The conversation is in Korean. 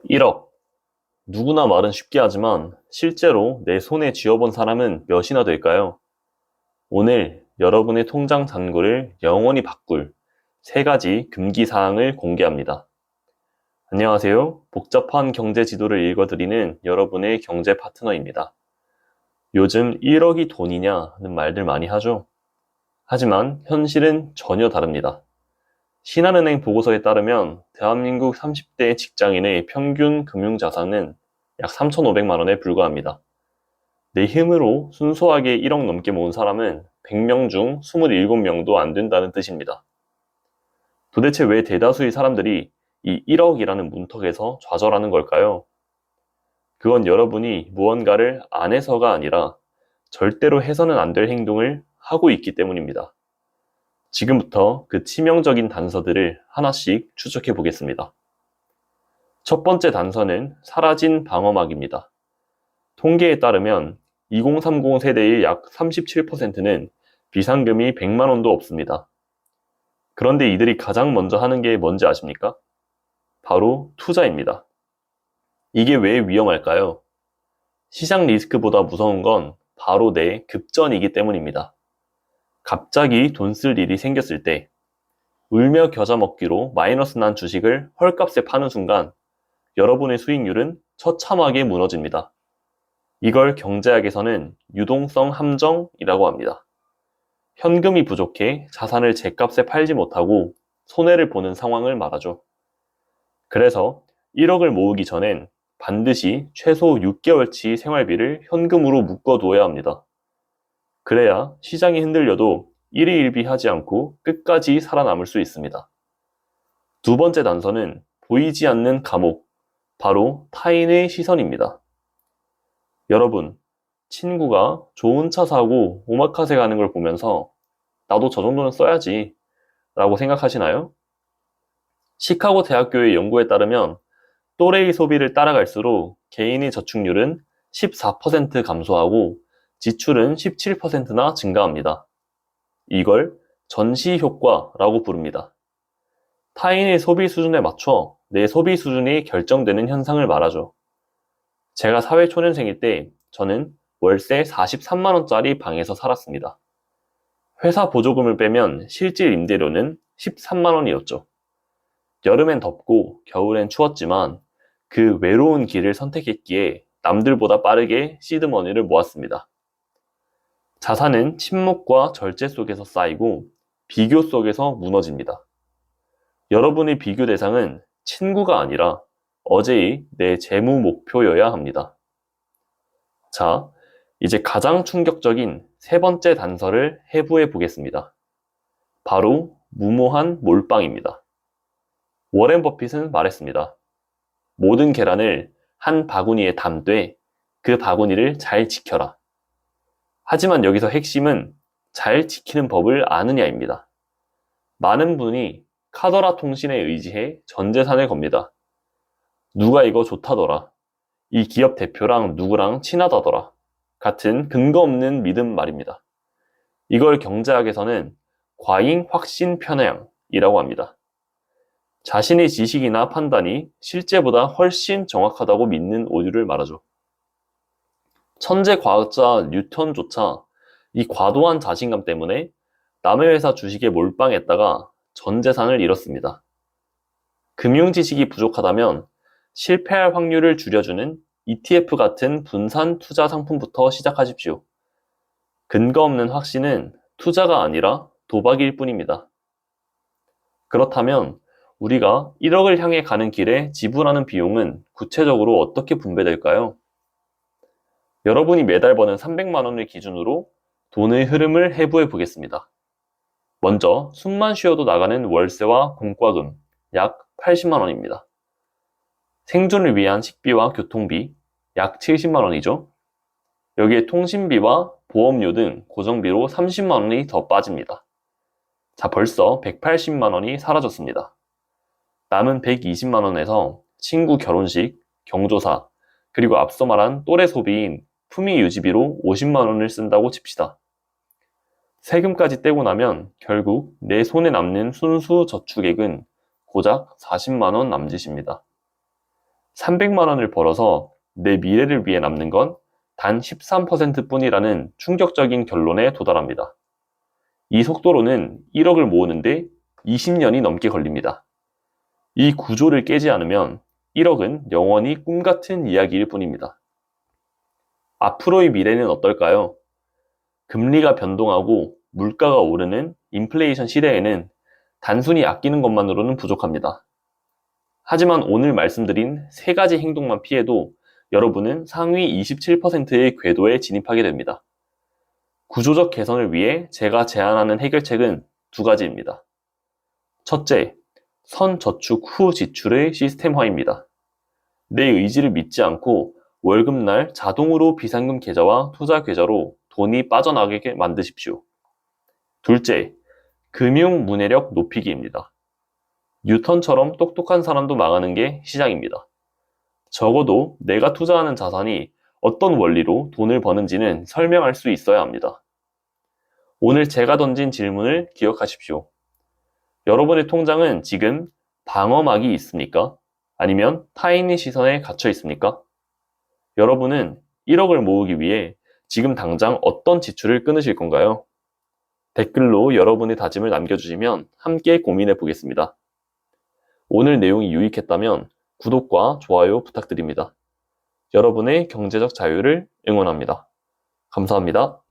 1억. 누구나 말은 쉽게 하지만 실제로 내 손에 쥐어본 사람은 몇이나 될까요? 오늘 여러분의 통장 잔고를 영원히 바꿀 3가지 금기 사항을 공개합니다. 안녕하세요. 복잡한 경제 지도를 읽어드리는 여러분의 경제 파트너입니다. 요즘 1억이 돈이냐는 말들 많이 하죠. 하지만 현실은 전혀 다릅니다. 신한은행 보고서에 따르면 대한민국 30대 직장인의 평균 금융자산은 약 3,500만 원에 불과합니다. 내 힘으로 순수하게 1억 넘게 모은 사람은 100명 중 27명도 안 된다는 뜻입니다. 도대체 왜 대다수의 사람들이 이 1억이라는 문턱에서 좌절하는 걸까요? 그건 여러분이 무언가를 안 해서가 아니라 절대로 해서는 안 될 행동을 하고 있기 때문입니다. 지금부터 그 치명적인 단서들을 하나씩 추적해 보겠습니다. 첫 번째 단서는 사라진 방어막입니다. 통계에 따르면 2030 세대의 약 37%는 비상금이 100만 원도 없습니다. 그런데 이들이 가장 먼저 하는 게 뭔지 아십니까? 바로 투자입니다. 이게 왜 위험할까요? 시장 리스크보다 무서운 건 바로 내 급전이기 때문입니다. 갑자기 돈 쓸 일이 생겼을 때 울며 겨자 먹기로 마이너스 난 주식을 헐값에 파는 순간 여러분의 수익률은 처참하게 무너집니다. 이걸 경제학에서는 유동성 함정이라고 합니다. 현금이 부족해 자산을 제값에 팔지 못하고 손해를 보는 상황을 말하죠. 그래서 1억을 모으기 전엔 반드시 최소 6개월치 생활비를 현금으로 묶어두어야 합니다. 그래야 시장이 흔들려도 일희일비하지 않고 끝까지 살아남을 수 있습니다. 두 번째 단서는 보이지 않는 감옥, 바로 타인의 시선입니다. 여러분, 친구가 좋은 차 사고 오마카세 가는 걸 보면서 나도 저 정도는 써야지 라고 생각하시나요? 시카고 대학교의 연구에 따르면 또래의 소비를 따라갈수록 개인의 저축률은 14% 감소하고 지출은 17%나 증가합니다. 이걸 전시 효과라고 부릅니다. 타인의 소비 수준에 맞춰 내 소비 수준이 결정되는 현상을 말하죠. 제가 사회초년생일 때 저는 월세 43만 원짜리 방에서 살았습니다. 회사 보조금을 빼면 실질 임대료는 13만 원이었죠. 여름엔 덥고 겨울엔 추웠지만 그 외로운 길을 선택했기에 남들보다 빠르게 시드머니를 모았습니다. 자산은 침묵과 절제 속에서 쌓이고 비교 속에서 무너집니다. 여러분의 비교 대상은 친구가 아니라 어제의 내 재무 목표여야 합니다. 자, 이제 가장 충격적인 세 번째 단서를 해부해 보겠습니다. 바로 무모한 몰빵입니다. 워렌 버핏은 말했습니다. 모든 계란을 한 바구니에 담되 그 바구니를 잘 지켜라. 하지만 여기서 핵심은 잘 지키는 법을 아느냐입니다. 많은 분이 카더라 통신에 의지해 전 재산을 겁니다. 누가 이거 좋다더라. 이 기업 대표랑 누구랑 친하다더라. 같은 근거 없는 믿음 말입니다. 이걸 경제학에서는 과잉 확신 편향이라고 합니다. 자신의 지식이나 판단이 실제보다 훨씬 정확하다고 믿는 오류를 말하죠. 천재 과학자 뉴턴조차 이 과도한 자신감 때문에 남의 회사 주식에 몰빵했다가 전 재산을 잃었습니다. 금융 지식이 부족하다면 실패할 확률을 줄여주는 ETF 같은 분산 투자 상품부터 시작하십시오. 근거 없는 확신은 투자가 아니라 도박일 뿐입니다. 그렇다면 우리가 1억을 향해 가는 길에 지불하는 비용은 구체적으로 어떻게 분배될까요? 여러분이 매달 버는 300만 원을 기준으로 돈의 흐름을 해부해 보겠습니다. 먼저 숨만 쉬어도 나가는 월세와 공과금 약 80만 원입니다. 생존을 위한 식비와 교통비 약 70만 원이죠. 여기에 통신비와 보험료 등 고정비로 30만 원이 더 빠집니다. 자, 벌써 180만 원이 사라졌습니다. 남은 120만 원에서 친구 결혼식, 경조사, 그리고 앞서 말한 또래 소비인 품위 유지비로 50만 원을 쓴다고 칩시다. 세금까지 떼고 나면 결국 내 손에 남는 순수 저축액은 고작 40만 원 남짓입니다. 300만 원을 벌어서 내 미래를 위해 남는 건 단 13% 뿐이라는 충격적인 결론에 도달합니다. 이 속도로는 1억을 모으는데 20년이 넘게 걸립니다. 이 구조를 깨지 않으면 1억은 영원히 꿈 같은 이야기일 뿐입니다. 앞으로의 미래는 어떨까요? 금리가 변동하고 물가가 오르는 인플레이션 시대에는 단순히 아끼는 것만으로는 부족합니다. 하지만 오늘 말씀드린 세 가지 행동만 피해도 여러분은 상위 27%의 궤도에 진입하게 됩니다. 구조적 개선을 위해 제가 제안하는 해결책은 두 가지입니다. 첫째, 선저축 후 지출의 시스템화입니다. 내 의지를 믿지 않고 월급날 자동으로 비상금 계좌와 투자 계좌로 돈이 빠져나가게 만드십시오. 둘째, 금융 문해력 높이기입니다. 뉴턴처럼 똑똑한 사람도 망하는 게 시장입니다. 적어도 내가 투자하는 자산이 어떤 원리로 돈을 버는지는 설명할 수 있어야 합니다. 오늘 제가 던진 질문을 기억하십시오. 여러분의 통장은 지금 방어막이 있습니까? 아니면 타인의 시선에 갇혀 있습니까? 여러분은 1억을 모으기 위해 지금 당장 어떤 지출을 끊으실 건가요? 댓글로 여러분의 다짐을 남겨주시면 함께 고민해 보겠습니다. 오늘 내용이 유익했다면 구독과 좋아요 부탁드립니다. 여러분의 경제적 자유를 응원합니다. 감사합니다.